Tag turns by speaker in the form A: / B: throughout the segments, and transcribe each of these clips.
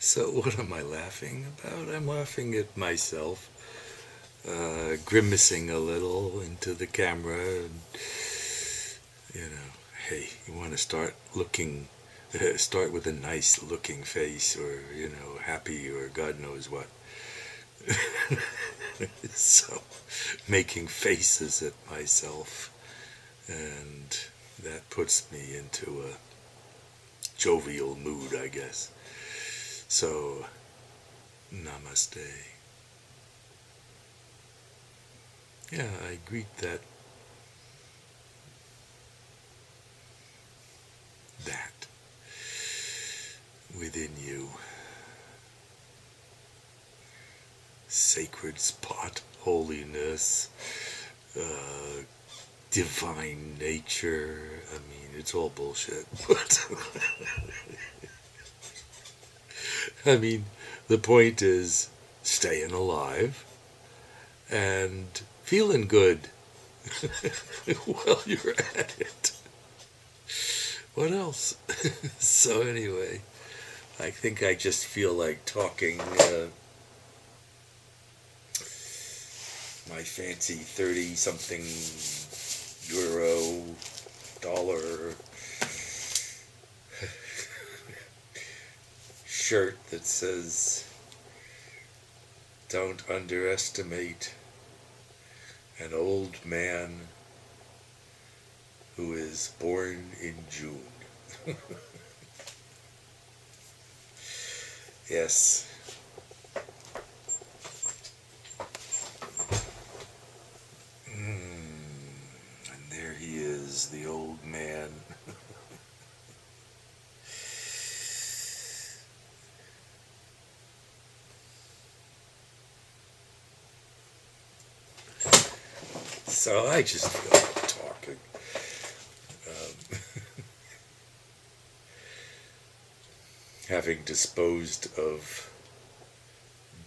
A: So what am I laughing about? I'm laughing at myself, grimacing a little into the camera. And, hey, you want to start looking, start with a nice looking face, or happy, or God knows what. So, making faces at myself, and that puts me into a jovial mood, I guess. So, namaste. Yeah, I greet that within you. Sacred spot, holiness, uh, divine nature. I mean, it's all bullshit. But, I mean, the point is staying alive and feeling good while you're at it. What else? So, anyway, I think I just feel like talking my fancy 30 something euro dollar shirt that says, "Don't underestimate an old man who is born in June." Yes. And there he is, the old man. So I just feel like talking. Having disposed of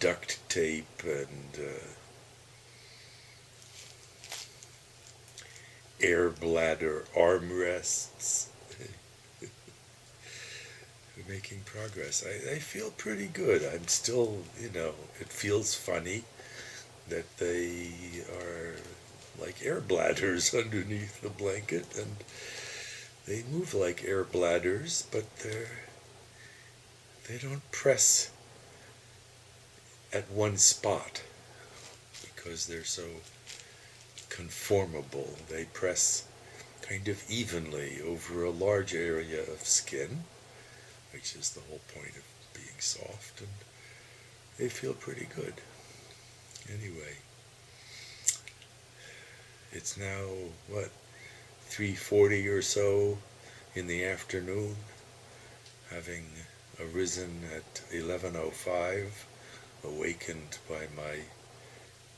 A: duct tape and air bladder armrests, we're making progress. I feel pretty good. I'm still, it feels funny that they are like air bladders underneath the blanket, and they move like air bladders, but they don't press at one spot because they're so conformable. They press kind of evenly over a large area of skin, which is the whole point of being soft, and they feel pretty good. Anyway, it's now, 3:40 or so in the afternoon, having arisen at 11:05, awakened by my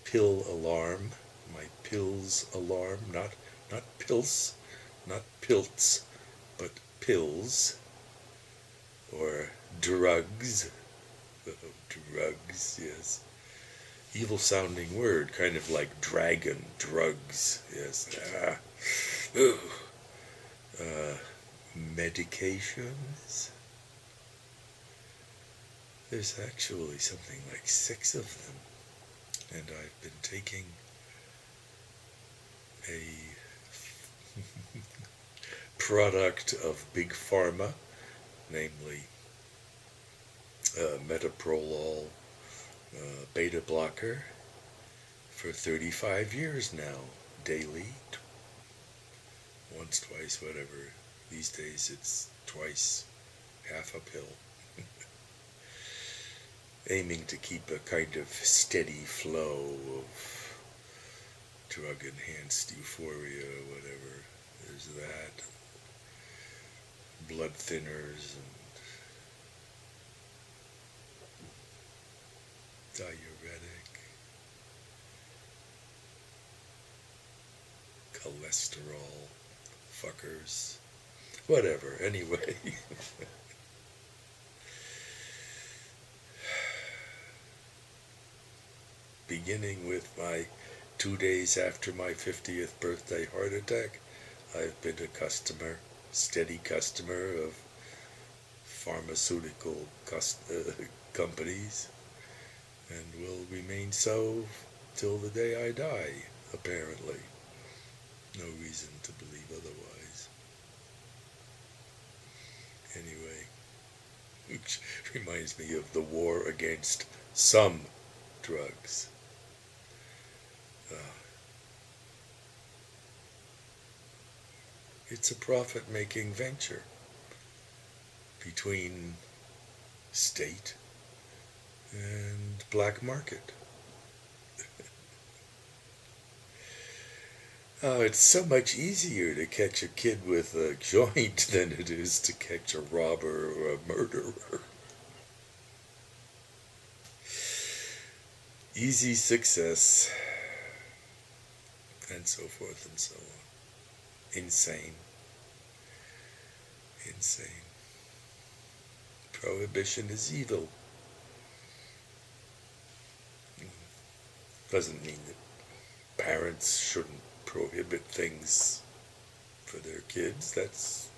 A: pill alarm, my pills alarm, not pills, not pilts, but pills, or drugs. Drugs, yes. Evil sounding word, kind of like dragon, drugs, yes. Medications. There's actually something like 6 of them, and I've been taking a product of Big Pharma, namely metoprolol beta blocker, for 35 years now, daily, once, twice, whatever. These days it's twice, half a pill. Aiming to keep a kind of steady flow of drug-enhanced euphoria, whatever. There's that. Blood thinners and diuretic, cholesterol, fuckers, whatever, anyway. Beginning with my 2 days after my 50th birthday heart attack, I've been a customer, steady customer of pharmaceutical companies, and will remain so till the day I die, apparently. No reason to believe otherwise. Anyway, which reminds me of the war against some drugs. It's a profit-making venture between state and black market. Oh, it's so much easier to catch a kid with a joint than it is to catch a robber or a murderer. Easy success, and so forth and so on. Insane. Insane. Prohibition is evil. Doesn't mean that parents shouldn't prohibit things for their kids. That's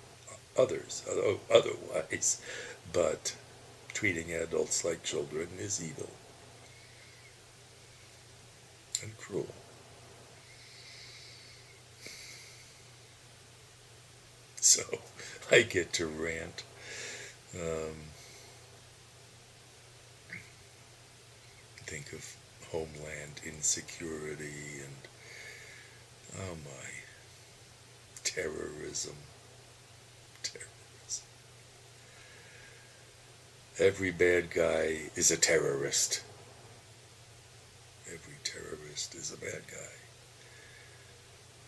A: otherwise. But treating adults like children is evil and cruel. So I get to rant. Think of homeland insecurity and, oh my, terrorism. Every bad guy is a terrorist. Every terrorist is a bad guy.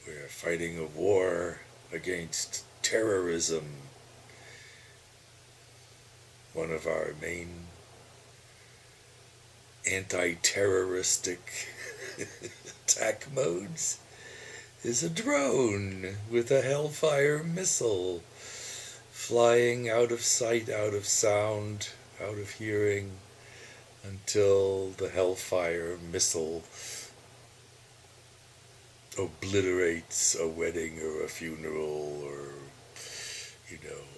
A: We're fighting a war against terrorism. One of our main anti-terroristic attack modes is a drone with a Hellfire missile flying out of sight, out of sound, out of hearing, until the Hellfire missile obliterates a wedding or a funeral or,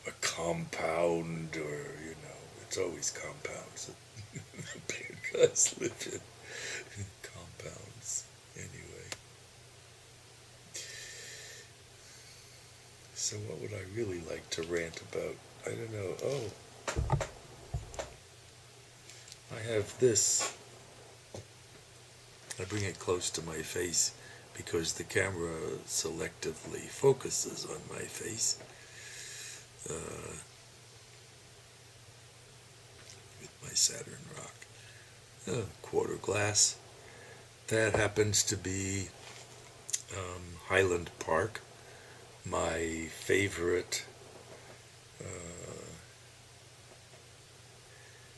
A: a compound, or, it's always compounds. The bad guys live in compounds. Anyway. So what would I really like to rant about? I don't know. Oh. I have this. I bring it close to my face because the camera selectively focuses on my face. With my Saturn rock. Quarter glass. That happens to be Highland Park, my favorite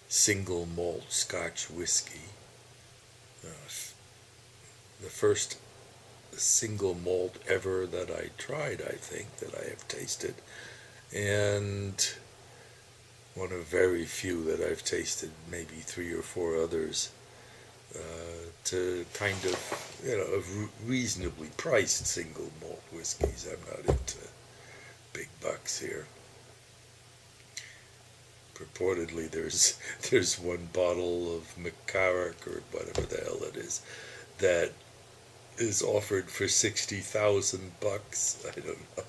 A: single malt Scotch whiskey. The first single malt ever that I tried, I think, that I have tasted, and one of very few that I've tasted, maybe 3 or 4 others, to kind of, reasonably priced single malt whiskeys. I'm not into big bucks here. Purportedly, there's one bottle of McCarrick, or whatever the hell it is, that is offered for $60,000. I don't know.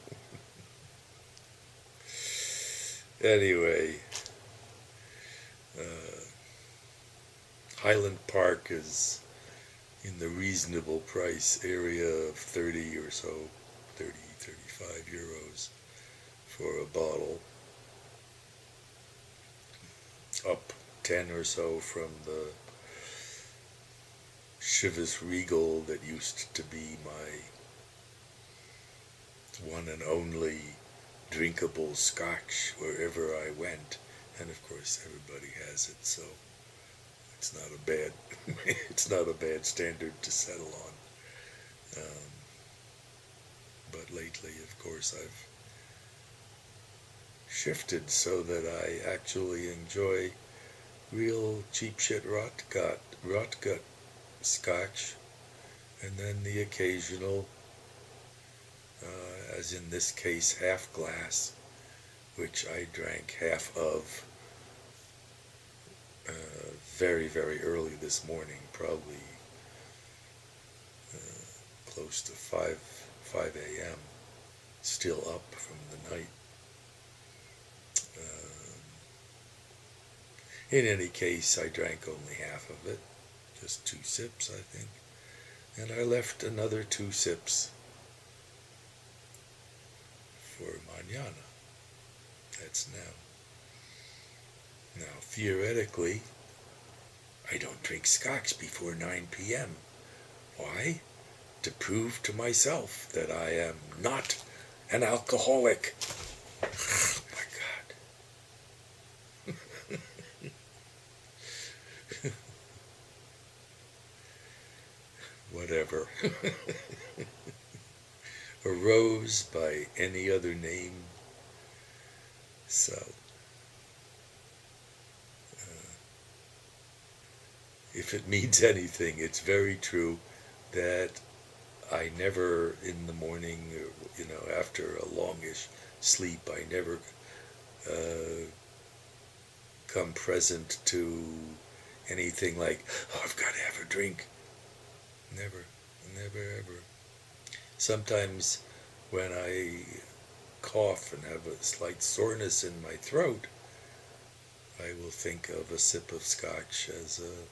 A: Anyway, Highland Park is in the reasonable price area of 30 or so, 35 euros for a bottle. Up 10 or so from the Chivas Regal that used to be my one and only drinkable Scotch wherever I went, and of course everybody has it, so it's not a bad standard to settle on. But lately, of course, I've shifted so that I actually enjoy real cheap shit rot gut Scotch, and then the occasional, as in this case, half glass which I drank half of very, very early this morning, probably close to 5 a.m., still up from the night. In any case, I drank only half of it, just 2 sips, I think, and I left another 2 sips for mañana. That's now. Now, theoretically, I don't drink scotch before 9 p.m. Why? To prove to myself that I am not an alcoholic. Oh my God. Whatever. A rose by any other name. So, if it means anything, it's very true that I never, in the morning, after a longish sleep, I never come present to anything like, oh, I've got to have a drink. Never, ever. Sometimes when I cough and have a slight soreness in my throat, I will think of a sip of scotch as a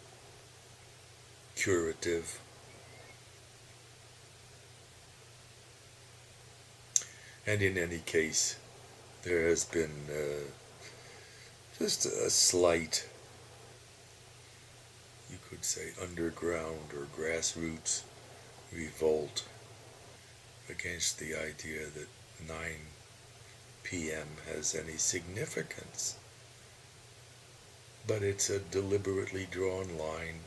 A: curative. And in any case, there has been just a slight, you could say, underground or grassroots revolt against the idea that 9 p.m. has any significance. But it's a deliberately drawn line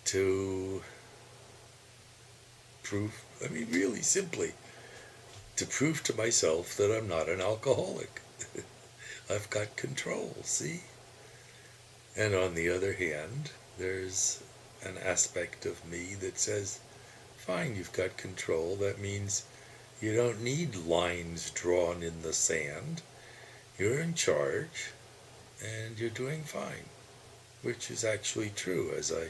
A: to prove, really simply, to prove to myself that I'm not an alcoholic. I've got control, see? And on the other hand, there's an aspect of me that says, fine, you've got control. That means you don't need lines drawn in the sand. You're in charge, and you're doing fine, which is actually true, as I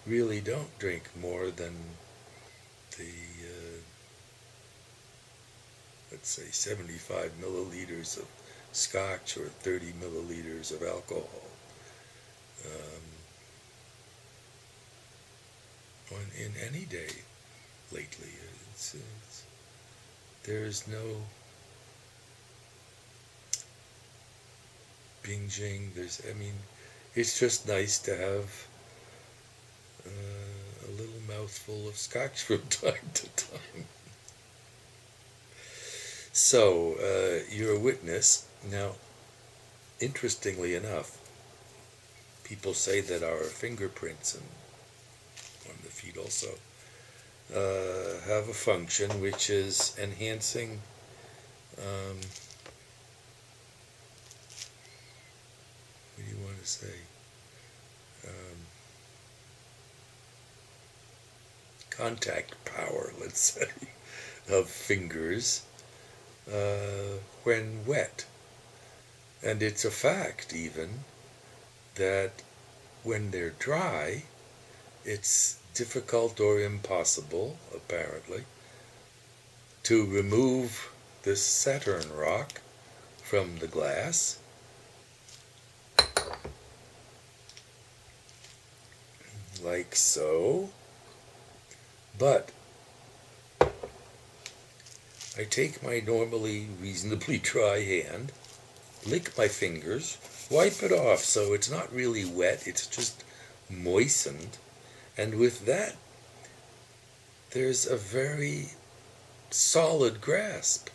A: really don't drink more than the let's say 75 milliliters of scotch or 30 milliliters of alcohol in any day lately. There's no binging. It's just nice to have a little mouthful of scotch from time to time. So, you're a witness. Now, interestingly enough, people say that our fingerprints on the feet also have a function which is enhancing what do you want to say? Contact power, let's say, of fingers when wet. And it's a fact, even, that when they're dry, it's difficult or impossible, apparently, to remove this Saturn rock from the glass. Like so. But I take my normally reasonably dry hand, lick my fingers, wipe it off so it's not really wet, it's just moistened, and with that there's a very solid grasp,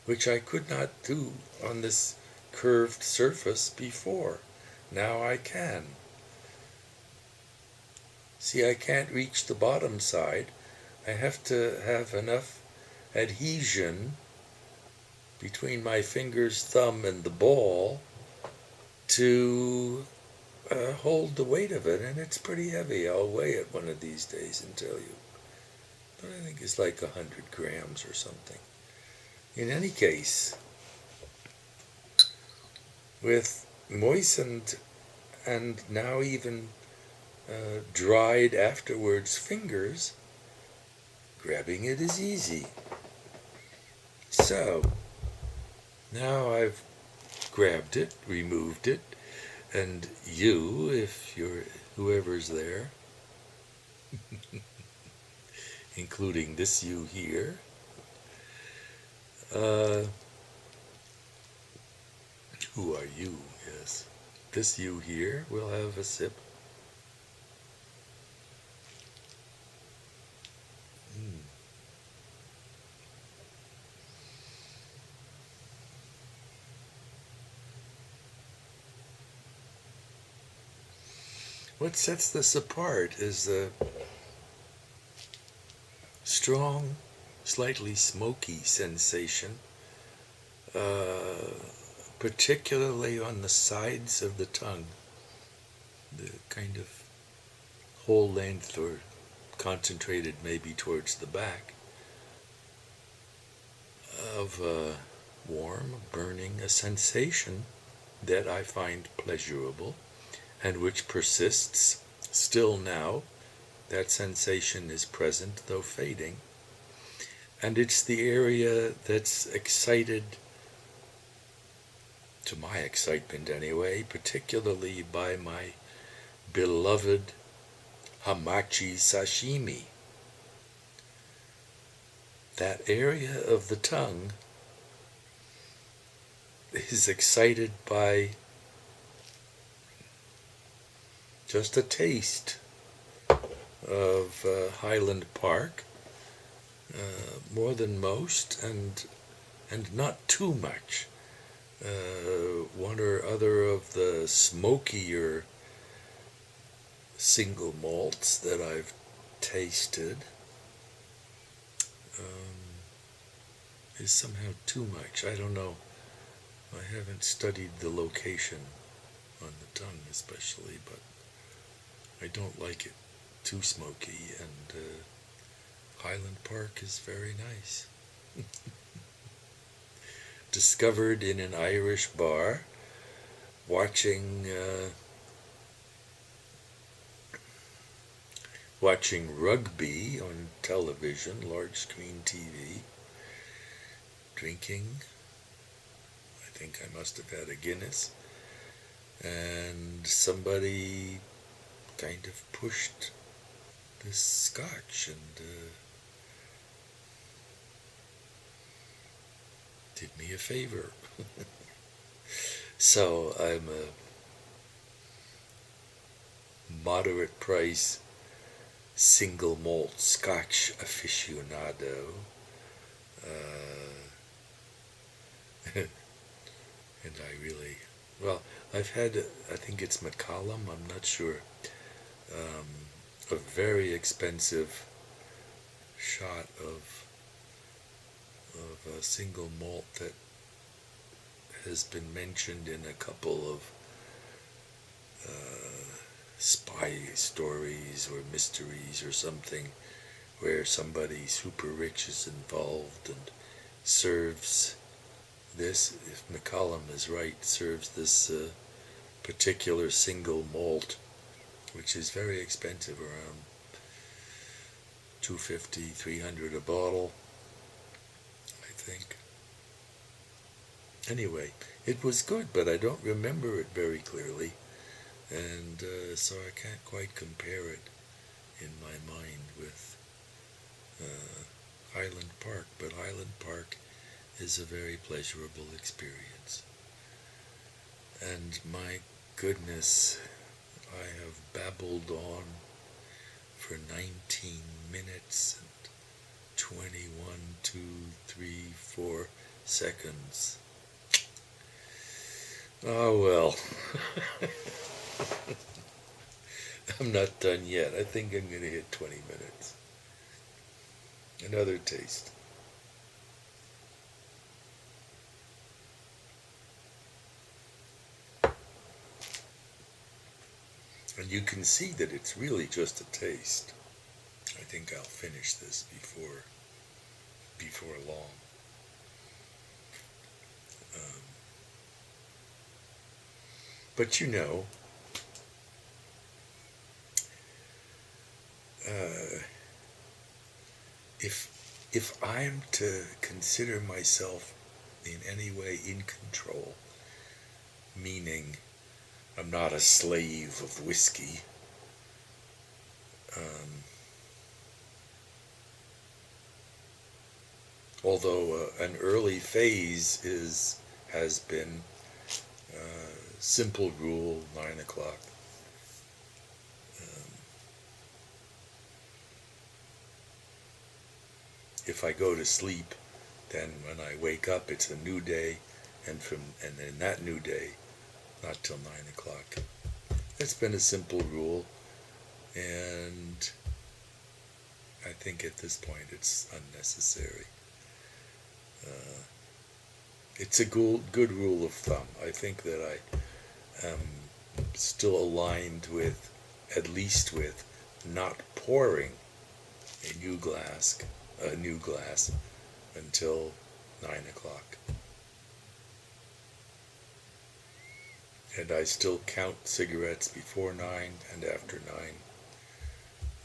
A: which I could not do on this curved surface before. Now I can. See, I can't reach the bottom side. I have to have enough adhesion between my fingers, thumb, and the ball to hold the weight of it, and it's pretty heavy. I'll weigh it one of these days and tell you. But I think it's like 100 grams or something. In any case, with moistened and now even dried afterwards fingers, grabbing it is easy. So, now I've grabbed it, removed it, and you, if you're whoever's there, including this you here, who are you? Yes, this you here will have a sip. What sets this apart is the strong, slightly smoky sensation, particularly on the sides of the tongue, the kind of whole length or concentrated maybe towards the back, of warm, burning, a sensation that I find pleasurable and which persists still now. That sensation is present, though fading. And it's the area that's excited, to my excitement anyway, particularly by my beloved hamachi sashimi. That area of the tongue is excited by just a taste of Highland Park, more than most, and not too much. One or other of the smokier single malts that I've tasted is somehow too much. I don't know. I haven't studied the location on the tongue especially, but I don't like it too smoky, and Highland Park is very nice. Discovered in an Irish bar, watching rugby on television, large screen TV, drinking. I think I must have had a Guinness, and somebody kind of pushed this scotch and did me a favor. So I'm a moderate price single malt scotch aficionado, and I really, well, I've had, I think it's Macallan, I'm not sure, a very expensive shot of a single malt that has been mentioned in a couple of spy stories or mysteries or something, where somebody super rich is involved and serves this, if McCollum is right, serves this particular single malt, which is very expensive, around $250, $300 a bottle, I think. Anyway, it was good, but I don't remember it very clearly, and so I can't quite compare it in my mind with Highland Park, but Highland Park is a very pleasurable experience. And my goodness, I have babbled on for 19 minutes and 21, 2, 3, 4 seconds. Oh well. I'm not done yet. I think I'm going to hit 20 minutes. Another taste. And you can see that it's really just a taste. I think I'll finish this before long. But you know, if I'm to consider myself in any way in control, meaning I'm not a slave of whiskey, although an early phase has been simple rule 9 o'clock. If I go to sleep, then when I wake up, it's a new day, and in that new day, not till 9 o'clock. It's been a simple rule, and I think at this point it's unnecessary. It's a good rule of thumb. I think that I am still aligned with, at least with, not pouring a new glass until 9 o'clock. And I still count cigarettes before 9 and after 9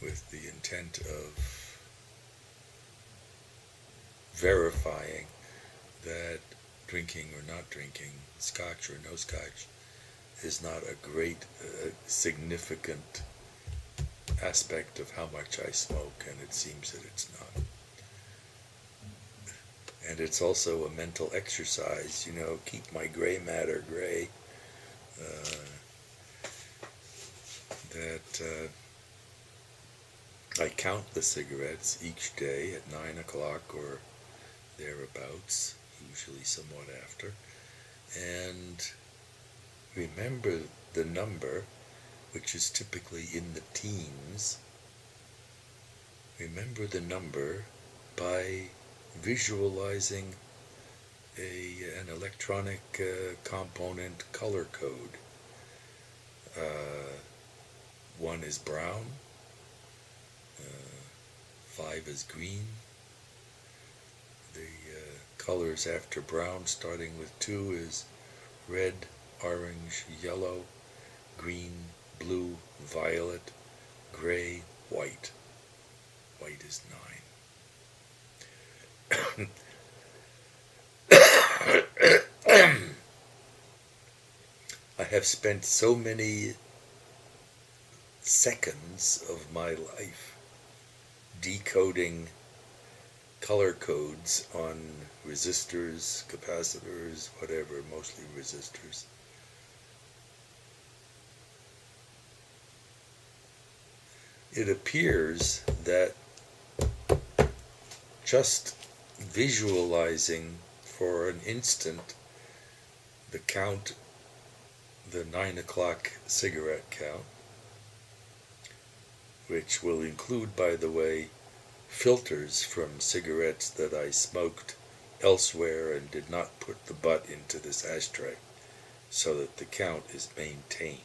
A: with the intent of verifying that drinking or not drinking, scotch or no scotch, is not a great significant aspect of how much I smoke, and it seems that it's not. And it's also a mental exercise, keep my gray matter gray, that I count the cigarettes each day at 9 o'clock or thereabouts, usually somewhat after, and remember the number, which is typically in the teens. Remember the number by visualizing an electronic component color code. 1 is brown, 5 is green. The colors after brown, starting with 2, is red, orange, yellow, green, blue, violet, gray, white. White is 9. I have spent so many seconds of my life decoding color codes on resistors, capacitors, whatever, mostly resistors. It appears that just visualizing for an instant the 9 o'clock cigarette count, which will include, by the way, filters from cigarettes that I smoked elsewhere and did not put the butt into this ashtray, so that the count is maintained.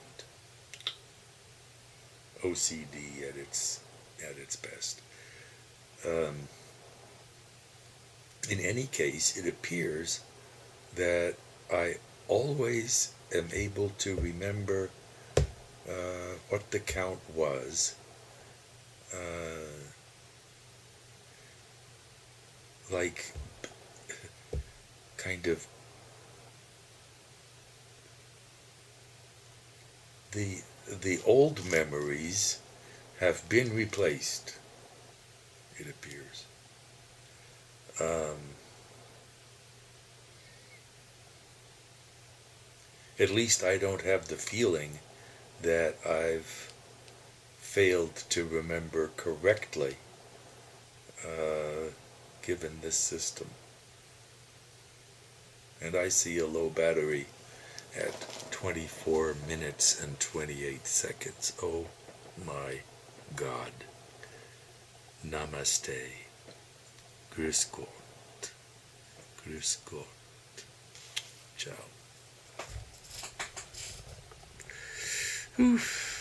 A: OCD at its best. In any case, it appears that I always am able to remember what the count was, like kind of the old memories have been replaced, it appears. At least I don't have the feeling that I've failed to remember correctly, given this system. And I see a low battery at 24 minutes and 28 seconds. Oh my God. Namaste. Grüß Gott. Ciao. Oof.